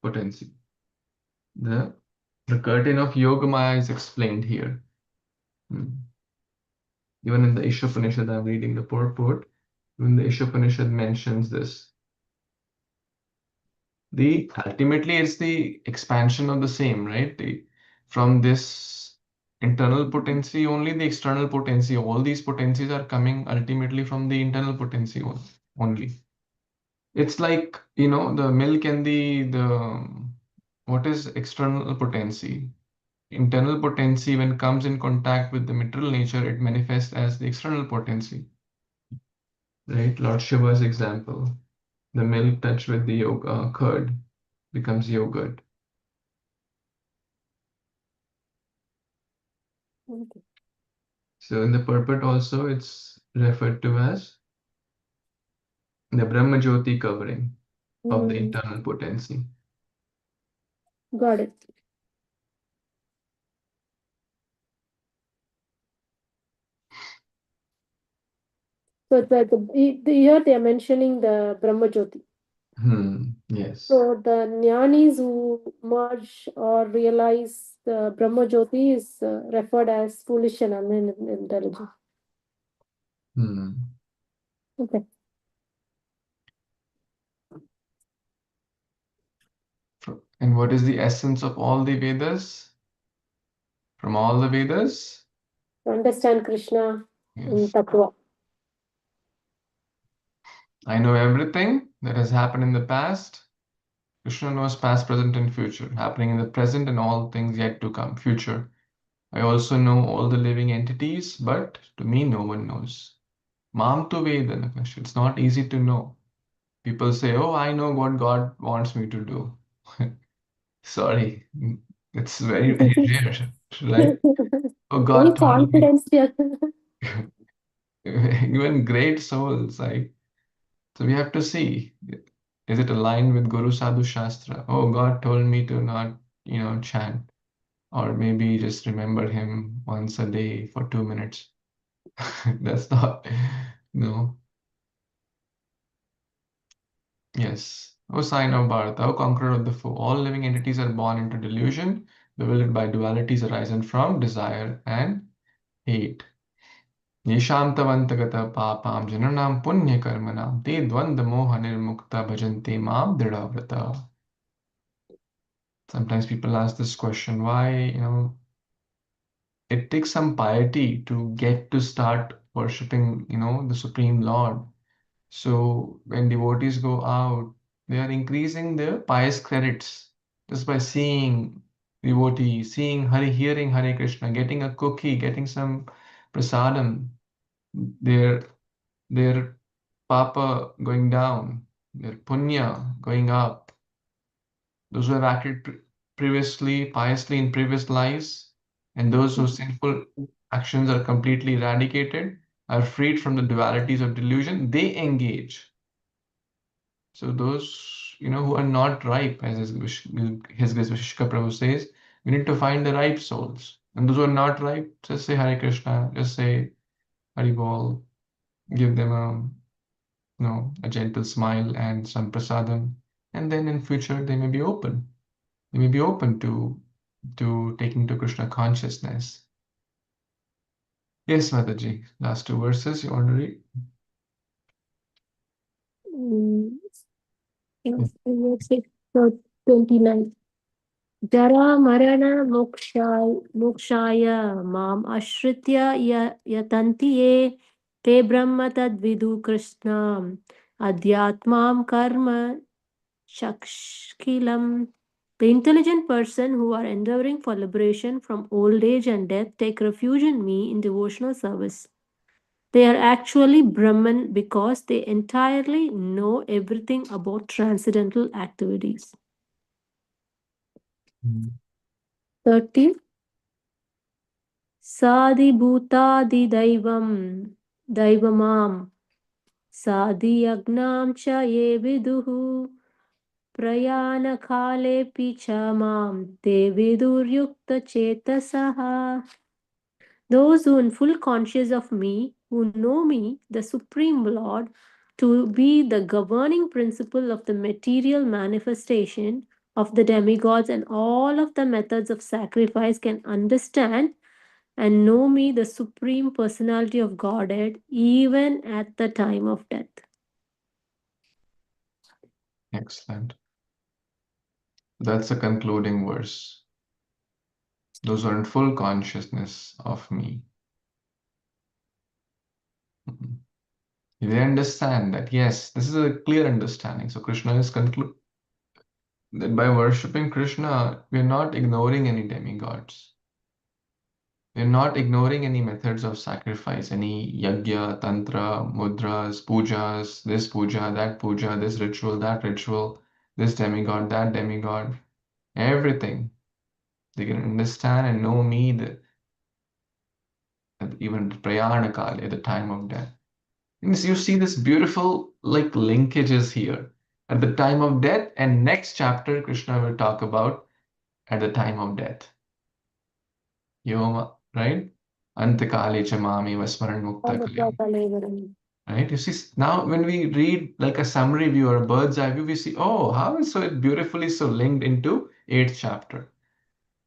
potency. The curtain of Yogamaya is explained here. Even in the Ishopanishad, I'm reading the purport. When the Ishopanishad mentions this, ultimately it's the expansion of the same, right? From this internal potency, only the external potency. All these potencies are coming ultimately from the internal potency only. It's like, the milk and the what is external potency? Internal potency, when comes in contact with the material nature, it manifests as the external potency, right? Lord Shiva's example, the milk touched with the yoga curd becomes yogurt. Okay. So in the purport also, it's referred to as the Brahma Jyoti covering of the internal potency. Got it. So here they are mentioning the Brahma Jyoti. Yes. So the jnanis who merge or realize the Brahma Jyoti is referred as foolish and unintelligent. Okay. And what is the essence of all the Vedas? From all the Vedas? To understand Krishna in Yes. Tattva. I know everything that has happened in the past. Krishna knows past, present, and future, happening in the present and all things yet to come, future. I also know all the living entities, but to me, no one knows. Mam tu Vedana. It's not easy to know. People say, oh, I know what God wants me to do. Sorry, it's very, very rare, right? Oh, Any God told me. confidence here. Even great souls, so we have to see, is it aligned with Guru Sadhu Shastra? Oh, God told me to not, chant, or maybe just remember him once a day for 2 minutes. That's not, no. Yes. O sign of Bharata, O conqueror of the foe, all living entities are born into delusion, bewildered by dualities arising from desire and hate. येषां तवन्तगतः पापां जननां पुण्यकर्मणां ते द्वन्द्वमोहनिर्मुक्ता भजन्ते मां दृढव्रतः. Sometimes people ask this question, why, it takes some piety to get to start worshipping, the Supreme Lord. So when devotees go out, they are increasing their pious credits just by seeing devotees, hearing Hare Krishna, getting a cookie, getting some prasadam. Their their papa going down, their punya going up. Those who have acted previously, piously in previous lives, and those whose sinful actions are completely eradicated, are freed from the dualities of delusion, they engage. So those, who are not ripe, as His Grace Vishishka Prabhu says, we need to find the ripe souls. And those who are not ripe, just say Hare Krishna, just say Hari Bol, give them a gentle smile and some prasadam, and then in future they may be open. They may be open to taking to Krishna consciousness. Yes, Mataji, last two verses you want to read? So 29. Jara Marana Mokshaya Mam Ashritya Yatanti Ye Te Brahma Tadvidu Krishnam Adhyatmam Karma Shakshkilam. The intelligent person who are endeavoring for liberation from old age and death take refuge in me in devotional service. They are actually Brahman because they entirely know everything about transcendental activities. 30. Sadhibhutadidaivam Daivamam Sadhiyagnam cha ye viduhu Prayanakalepi cha mam te viduryukta chetasaha. Those who in full conscious of me, who know me, the Supreme Lord, to be the governing principle of the material manifestation of the demigods and all of the methods of sacrifice, can understand and know me, the Supreme Personality of Godhead, even at the time of death. Excellent. That's a concluding verse. Those are in full consciousness of me. Mhm. They understand that, yes, this is a clear understanding. So Krishna is conclude that by worshipping Krishna, we are not ignoring any demigods. We are not ignoring any methods of sacrifice, any yagya, tantra, mudras, pujas, this puja, this ritual, this demigod, that demigod, everything. They can understand and know me even prayana kali, at the time of death. And you see this beautiful linkages here. At the time of death, and next chapter, Krishna will talk about at the time of death. Yoma, right? Antakale chamami vasmaran mukta kali. Right? You see, now when we read like a summary view or a bird's eye view, we see, oh, how is it beautifully so linked into 8th chapter.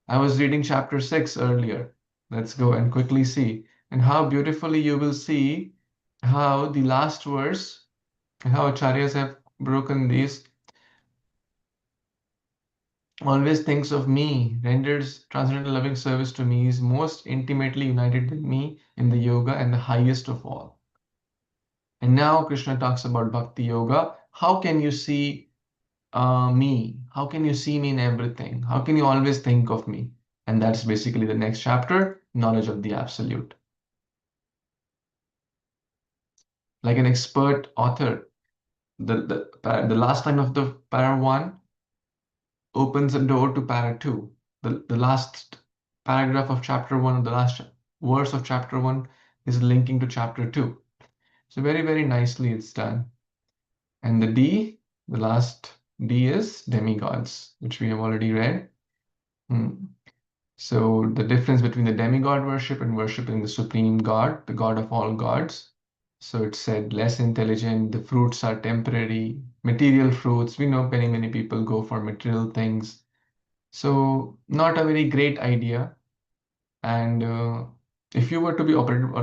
I was reading chapter 6 earlier. Let's go and quickly see. And how beautifully you will see how the last verse, how acharyas have broken these. Always thinks of me, renders transcendental loving service to me, is most intimately united with me in the yoga and the highest of all. And now Krishna talks about bhakti yoga. How can you see me? How can you see me in everything? How can you always think of me? And that's basically the next chapter, knowledge of the absolute. Like an expert author, the last line of the para 1 opens the door to para 2. The last paragraph of chapter 1, the last verse of chapter 1 is linking to chapter 2. So very, very nicely it's done. And the last D is demigods, which we have already read. So the difference between the demigod worship and worshiping the supreme God, the God of all gods. So it said less intelligent, the fruits are temporary, material fruits. We know many, many people go for material things. So not a very great idea. And if you were to be operated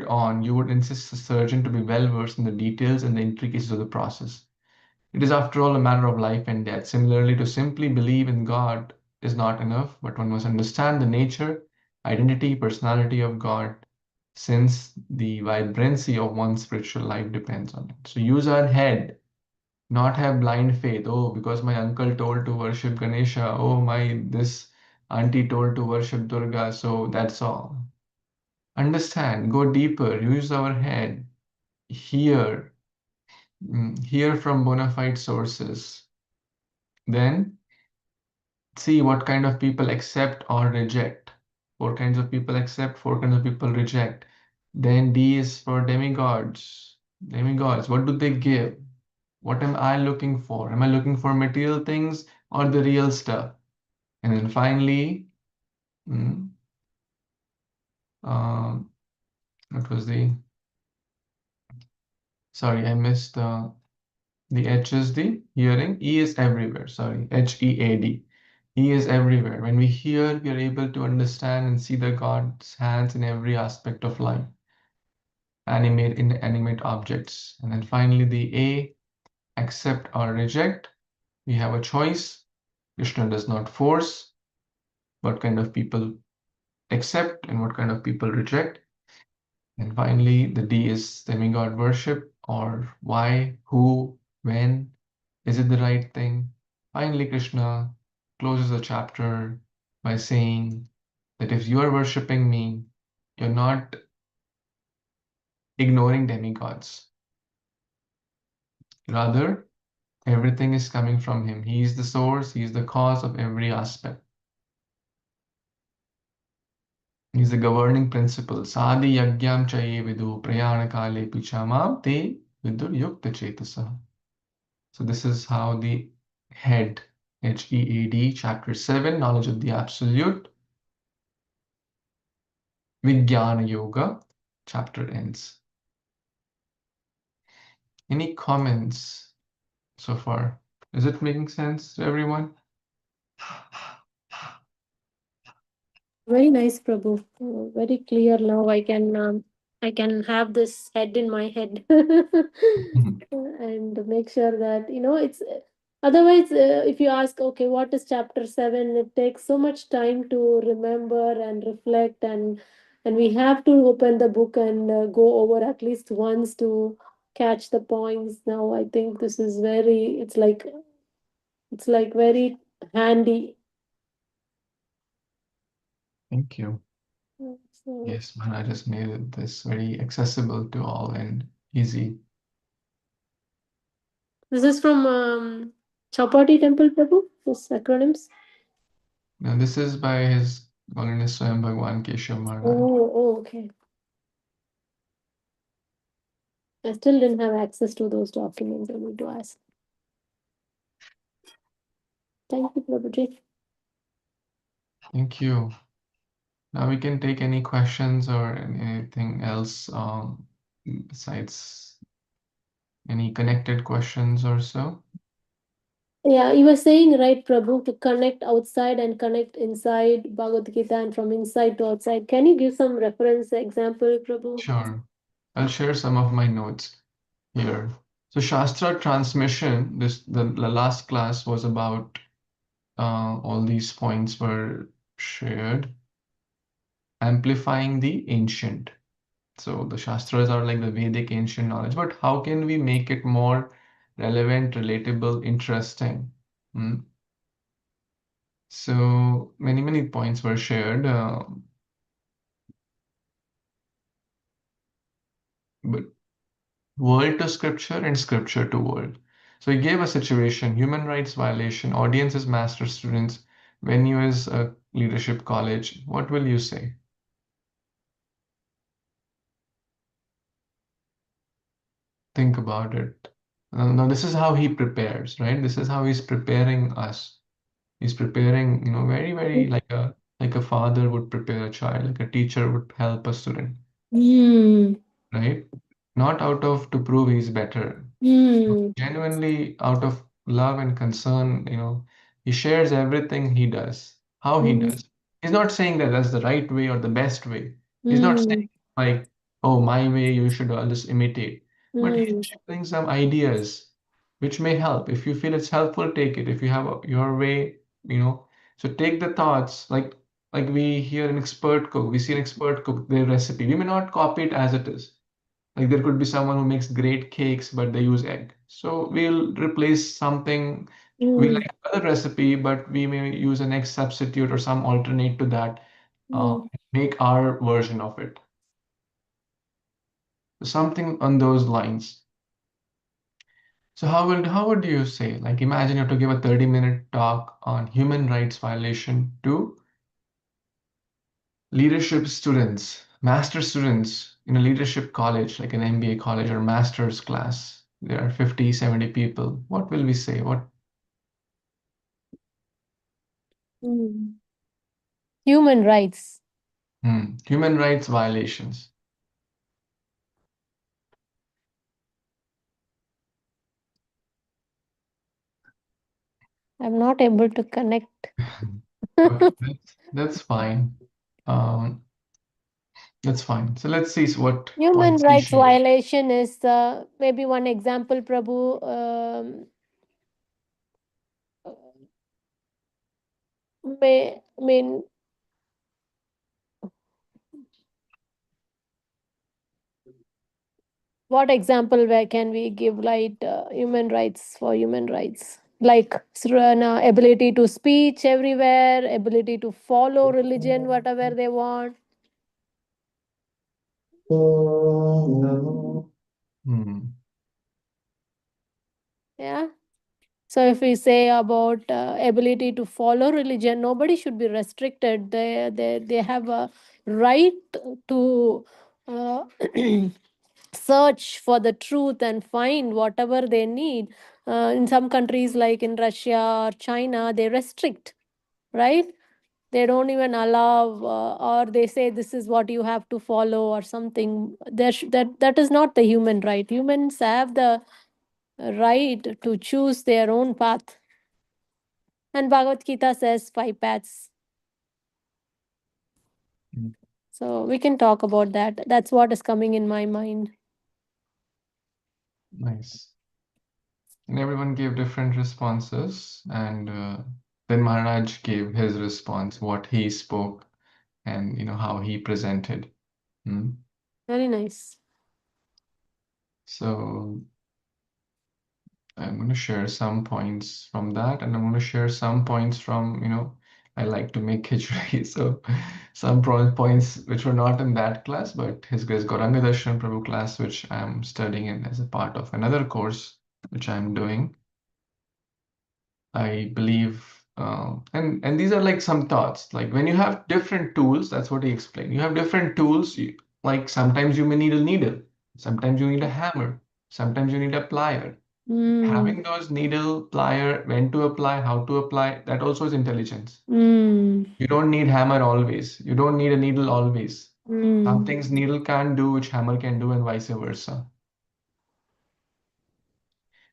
on, you would insist the surgeon to be well versed in the details and the intricacies of the process. It is, after all, a matter of life and death. Similarly, to simply believe in God is not enough, but one must understand the nature, identity, personality of God, since the vibrancy of one's spiritual life depends on it. So use our head, not have blind faith. Oh, because my uncle told to worship Ganesha. Oh, this auntie told to worship Durga. So that's all. understand, go deeper, use our head, hear, hear from bona fide sources. Then see what kind of people accept or reject. Four kinds of people accept, four kinds of people reject. Then D is for demigods. Demigods, what do they give? What am I looking for? Am I looking for material things or the real stuff? And then finally, mm, what was sorry, I missed the H is the hearing. E is everywhere. Sorry, Head. He is everywhere. When we hear, we are able to understand and see the God's hands in every aspect of life, animate inanimate objects. And then finally, the A, accept or reject. We have a choice. Krishna does not force what kind of people accept and what kind of people reject. And finally, the D is demigod worship, or why, who, when, is it the right thing? Finally, Krishna closes the chapter by saying that if you are worshipping me, you're not ignoring demigods. Rather, everything is coming from him. He is the source, he is the cause of every aspect. He's the governing principle. Sadi yagyam chaye vidu prayana kale pichamam te vidur yukta chetasa. So this is how the head, Head, chapter 7, knowledge of the absolute, Vijnana Yoga, chapter ends. Any comments so far? Is it making sense to everyone? Very nice, Prabhu. Very clear now. I can have this head in my head and make sure that it's. Otherwise, if you ask, okay, what is chapter 7? It takes so much time to remember and reflect, and we have to open the book and go over at least once to catch the points. Now, I think this is very. It's like very handy. Thank you. So, Yes, Maharaj has made this very accessible to all and easy. this is from Chapati Temple, Prabhu, this acronyms. Now, this is by His Holiness Swayam Bhagwan Keshav Maharaj. Okay. I still didn't have access to those documents. I need to ask. Thank you, Prabhuji. Thank you. Now we can take any questions or anything else besides any connected questions or so. Yeah, you were saying, right, Prabhu, to connect outside and connect inside Bhagavad Gita and from inside to outside. Can you give some reference example, Prabhu? Sure. I'll share some of my notes here. So Shastra transmission, the last class was about all these points were shared. Amplifying the ancient. So the Shastras are like the Vedic ancient knowledge, but how can we make it more relevant, relatable, interesting? Hmm. So many points were shared, but world to scripture and scripture to world. So he gave a situation, human rights violation, audience is master students, venue is a leadership college. What will you say? Think about it. Now, this is how he prepares, right? This is how he's preparing us. He's preparing, very like a father would prepare a child, like a teacher would help a student, Hmm. right? Not out of to prove he's better, Hmm. genuinely out of love and concern, he shares everything he does, how he Hmm. does. He's not saying that that's the right way or the best way. He's not Hmm. saying like, oh, my way, you should all just imitate. But he's Hmm. sharing some ideas which may help. If you feel it's helpful, take it. If you have your way, so take the thoughts like we hear an expert cook, we see an expert cook their recipe. We may not copy it as it is. Like there could be someone who makes great cakes, but they use egg. So we'll replace something. We Hmm. like another recipe, but we may use an egg substitute or some alternate to that, Hmm. make our version of it. something on those lines. So how would you say, like imagine you have to give a 30-minute talk on human rights violation to leadership students, master students in a leadership college, like an MBA college or master's class. There are 50, 70 people. What will we say? What Human rights. human rights violations? I'm not able to connect. Okay, that's fine. Um, that's fine. So let's see what Human points he rights shared. violation is maybe one example, Prabhu. I mean, what example where can we give like human rights for human rights? Like ability to speech everywhere, ability to follow religion, whatever they want. Hmm. Yeah. So if we say about ability to follow religion, nobody should be restricted. They have a right to search for the truth and find whatever they need. In some countries like in Russia or China, they restrict, right? They don't even allow, or they say this is what you have to follow or something. That is not the human right. Humans have the right to choose their own path. And Bhagavad Gita says 5 paths. Mm. So we can talk about that. That's what is coming in my mind. Nice. And everyone gave different responses, and then Maharaj gave his response, what he spoke, and how he presented. Hmm. Very nice. So I'm going to share some points from that, and I'm going to share some points from, I like to make khichdi, so some points which were not in that class, but His Grace Gauranga Darshan Prabhu class, which I'm studying in as a part of another course which I'm doing. I believe, and these are like some thoughts. Like when you have different tools, that's what he explained. You have different tools. Like sometimes you may need a needle, sometimes you need a hammer, sometimes you need a plier. Mm. Having those needle, plier, when to apply, how to apply, that also is intelligence. Mm. You don't need hammer always. You don't need a needle always. Some Mm. things needle can do, which hammer can do, and vice versa.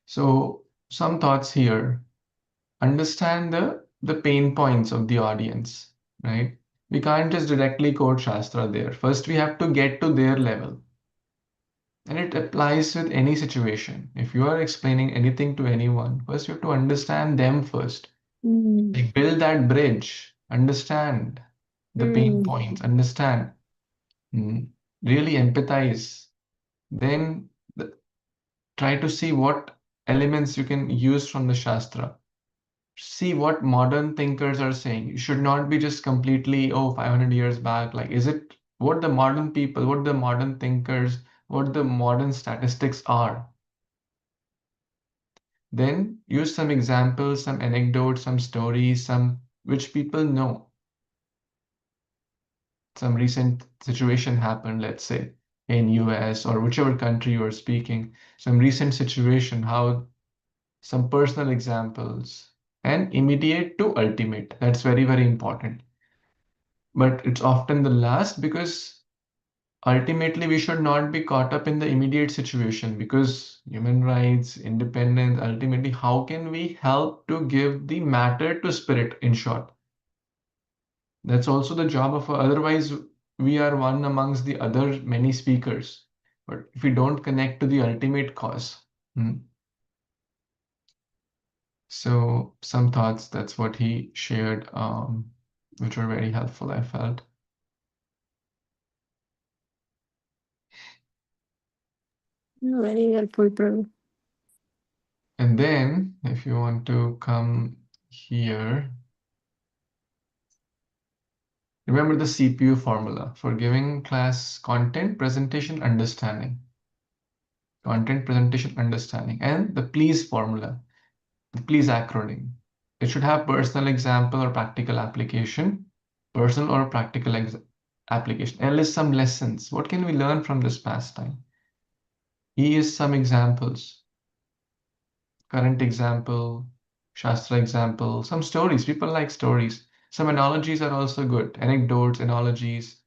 So some thoughts here. Understand the pain points of the audience, right? We can't just directly quote Shastra there. First, we have to get to their level. And it applies with any situation. If you are explaining anything to anyone, first you have to understand them first. Mm. Like build that bridge, understand the pain Mm. points, understand, mm, really empathize. Then try to see what elements you can use from the Shastra. See what modern thinkers are saying. You should not be just completely, oh, 500 years back. Like, is it what the modern people, what the modern thinkers, what the modern statistics are? Then use some examples, some anecdotes, some stories, some which people know. Some recent situation happened, let's say, in US or whichever country you are speaking. Some recent situation, how some personal examples, and immediate to ultimate. That's very, very important. But it's often the last because ultimately we should not be caught up in the immediate situation because human rights, independence, ultimately, how can we help to give the matter to spirit in short? That's also the job of otherwise we are one amongst the other many speakers. But if we don't connect to the ultimate cause, hmm. So some thoughts, that's what he shared, which were very helpful, I felt. Very helpful, Prabhu. And then if you want to come here, remember the CPU formula for giving class content, presentation, understanding. content, presentation, understanding, and the PLEASE formula, the PLEASE acronym. It should have personal example or practical application, personal or practical application, and list some lessons. What can we learn from this pastime? Here is some examples, current example, Shastra example, some stories. People like stories. Some analogies are also good. Anecdotes, analogies,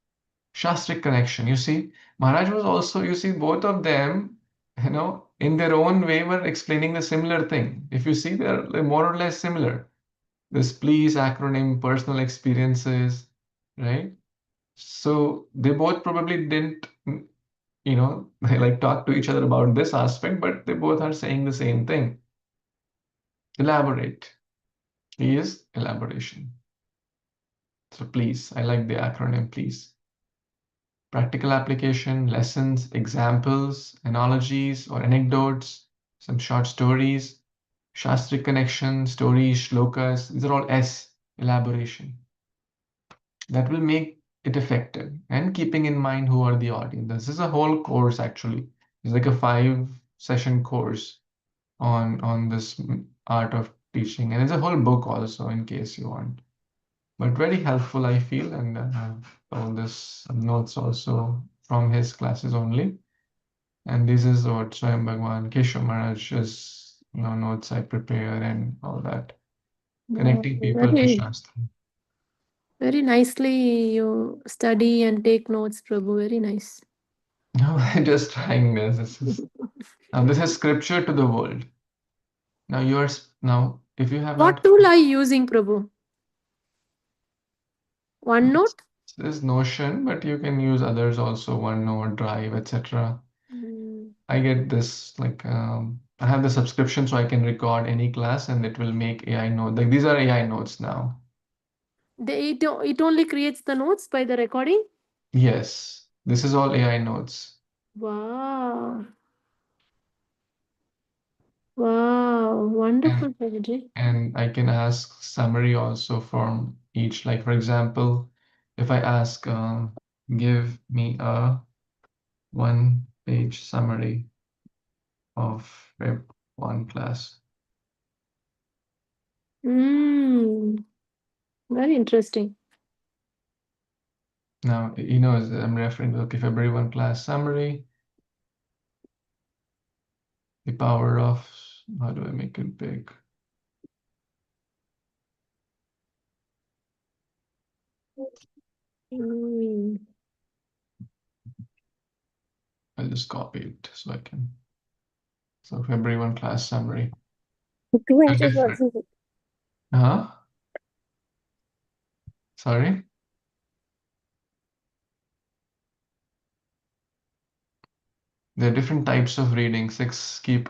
Shastric connection. You see, Maharaj was also, you see, both of them, in their own way were explaining the similar thing. If you see, they're more or less similar. This please acronym, personal experiences, right? So they both probably didn't, they like talk to each other about this aspect, but they both are saying the same thing. Elaborate. He is elaboration. So please, I like the acronym, please. Practical application, lessons, examples, analogies or anecdotes, some short stories, Shastric connection, stories, shlokas. These are all S, elaboration. That will make it effective. And keeping in mind who are the audience. This is a whole course actually. It's like a 5-session course on this art of teaching. And it's a whole book also in case you want. But very helpful, I feel, and all this notes also from his classes only. And this is what Swayam Bhagwan Keshav Maharaj's notes I prepare and all that. Connecting people to Shastra. Very nicely you study and take notes, Prabhu. Very nice. No, I'm just trying this. Now this is scripture to the world. Now if you have What not, tool are you using, Prabhu? OneNote? this is Notion, but you can use others also, OneNote, Drive, etc. I get this I have the subscription so I can record any class and it will make AI notes. Like these are AI notes now. It only creates the notes by the recording? Yes, this is all AI notes. Wow. Wow. Wonderful, Prabhuji. And I can ask summary also from each. Like for example, if I ask, give me a 1-page summary of Feb 1 class. Very interesting. Now, I'm referring to, okay, February 1 class summary. The power of, how do I make it big? I'll just copy it so I can. So February 1 class summary. Huh? Sorry? There are different types of reading, 6 key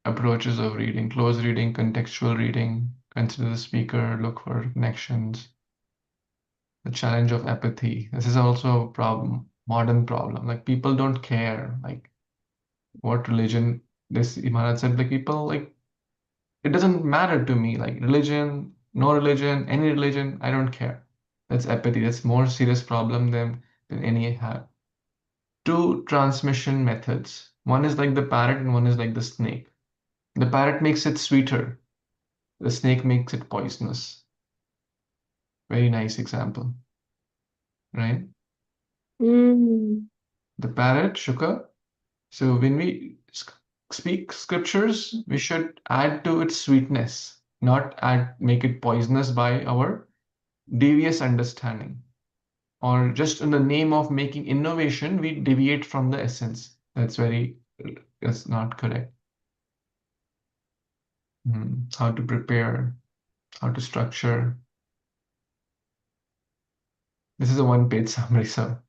approaches of reading: close reading, contextual reading, consider the speaker, look for connections, the challenge of apathy. This is also a problem, modern problem. Like people don't care, like what religion. This Maharaj said, like people like it doesn't matter to me, like religion, no religion, any religion, I don't care. That's apathy. That's more serious problem than any have. 2 transmission methods. One is like the parrot and one is like the snake. The parrot makes it sweeter. The snake makes it poisonous. Very nice example, right? The parrot, Shuka. So when we speak scriptures, we should add to its sweetness, not make it poisonous by our devious understanding. Or just in the name of making innovation, we deviate from the essence. That's not correct. How to prepare, how to structure. This is a 1-page summary. So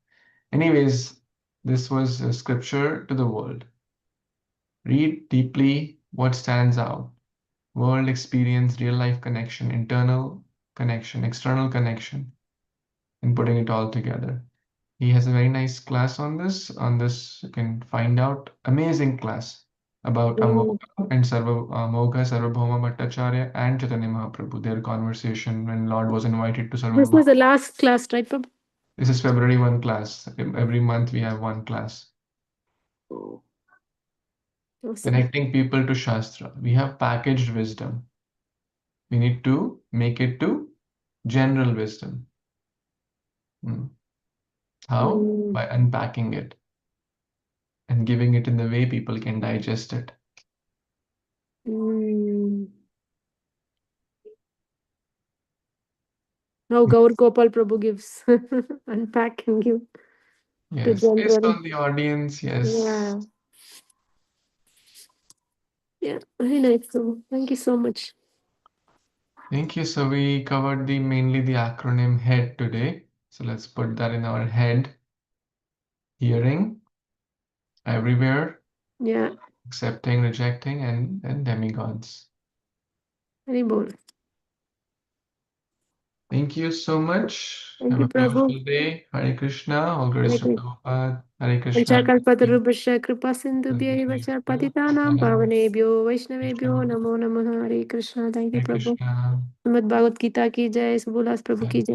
anyways, this was a scripture to the world. Read deeply what stands out. World experience, real life connection, internal connection, external connection, and putting it all together. He has a very nice class on this. On this, you can find out amazing class about Amogha and Amogha, Sarvabhauma Bhattacharya and Chaitanya Mahaprabhu, their conversation when Lord was invited to This was Sarvabhauma. the last class, right, Prabhu? This is February 1 class. Every month we have one class. Awesome. connecting people to Shastra. We have packaged wisdom. We need to make it to general wisdom. How? Mm. By unpacking it and giving it in the way people can digest it. Mm. How Gaur Gopal Prabhu gives unpacking you to Yes, based general. on the audience, yes. Yeah. Yeah, very nice. So thank you so much. Thank you. So we covered mainly the acronym HEAD today. So let's put that in our head. Hearing, everywhere, Yeah, accepting, rejecting, and demigods. very bold. Thank you so much. Thank Have you, a beautiful Prabhu. day. Hare Krishna. All glories to Hare Prabhupada. Hare Krishna. Panchakल्पतरुभ्यश्च कृपासिन्धुभ्यैव च पतितानां पावनेभ्यो वैष्णवेभ्यो नमो नमः. Hare Krishna. Thank you, Hare Prabhu. Krishna. Shrimad Bhagavat Gita की जय. सुबोलास प्रभु की जय.